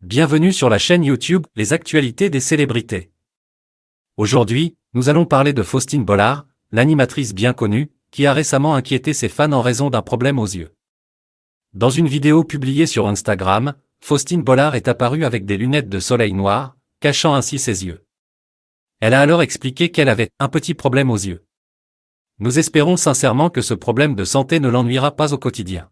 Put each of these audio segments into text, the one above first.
Bienvenue sur la chaîne YouTube Les actualités des célébrités. Aujourd'hui, nous allons parler de Faustine Bollard, l'animatrice bien connue, qui a récemment inquiété ses fans en raison d'un problème aux yeux. Dans une vidéo publiée sur Instagram, Faustine Bollard est apparue avec des lunettes de soleil noires, cachant ainsi ses yeux. Elle a alors expliqué qu'elle avait un petit problème aux yeux. Nous espérons sincèrement que ce problème de santé ne l'ennuiera pas au quotidien.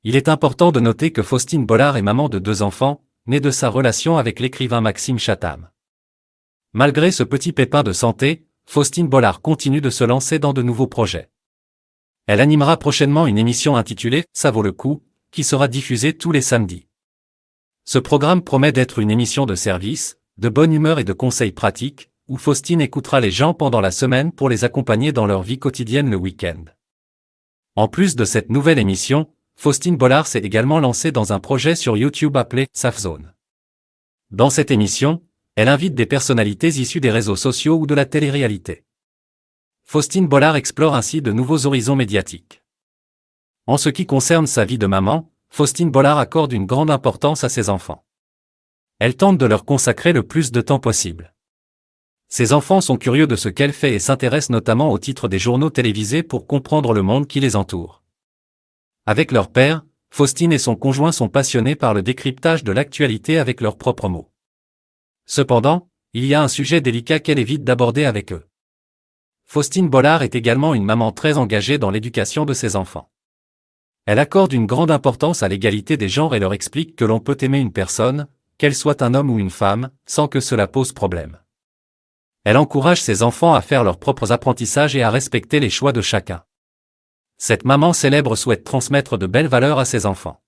Il est important de noter que Faustine Bollard est maman de 2 enfants, nés de sa relation avec l'écrivain Maxime Chatham. Malgré ce petit pépin de santé, Faustine Bollard continue de se lancer dans de nouveaux projets. Elle animera prochainement une émission intitulée « Ça vaut le coup », qui sera diffusée tous les samedis. Ce programme promet d'être une émission de service, de bonne humeur et de conseils pratiques, où Faustine écoutera les gens pendant la semaine pour les accompagner dans leur vie quotidienne le week-end. En plus de cette nouvelle émission, Faustine Bollard s'est également lancée dans un projet sur YouTube appelé Safe Zone. Dans cette émission, elle invite des personnalités issues des réseaux sociaux ou de la télé-réalité. Faustine Bollard explore ainsi de nouveaux horizons médiatiques. En ce qui concerne sa vie de maman, Faustine Bollard accorde une grande importance à ses enfants. Elle tente de leur consacrer le plus de temps possible. Ses enfants sont curieux de ce qu'elle fait et s'intéressent notamment aux titres des journaux télévisés pour comprendre le monde qui les entoure. Avec leur père, Faustine et son conjoint sont passionnés par le décryptage de l'actualité avec leurs propres mots. Cependant, il y a un sujet délicat qu'elle évite d'aborder avec eux. Faustine Bollard est également une maman très engagée dans l'éducation de ses enfants. Elle accorde une grande importance à l'égalité des genres et leur explique que l'on peut aimer une personne, qu'elle soit un homme ou une femme, sans que cela pose problème. Elle encourage ses enfants à faire leurs propres apprentissages et à respecter les choix de chacun. Cette maman célèbre souhaite transmettre de belles valeurs à ses enfants.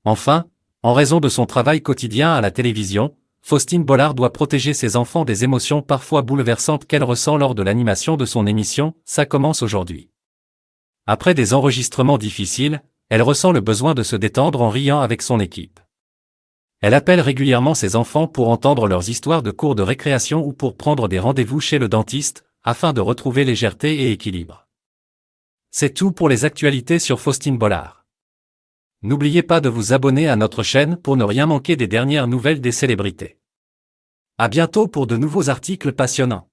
Enfin, en raison de son travail quotidien à la télévision, Faustine Bollard doit protéger ses enfants des émotions parfois bouleversantes qu'elle ressent lors de l'animation de son émission « Ça commence aujourd'hui ». Après des enregistrements difficiles, elle ressent le besoin de se détendre en riant avec son équipe. Elle appelle régulièrement ses enfants pour entendre leurs histoires de cours de récréation ou pour prendre des rendez-vous chez le dentiste, afin de retrouver légèreté et équilibre. C'est tout pour les actualités sur Faustine Bollard. N'oubliez pas de vous abonner à notre chaîne pour ne rien manquer des dernières nouvelles des célébrités. À bientôt pour de nouveaux articles passionnants.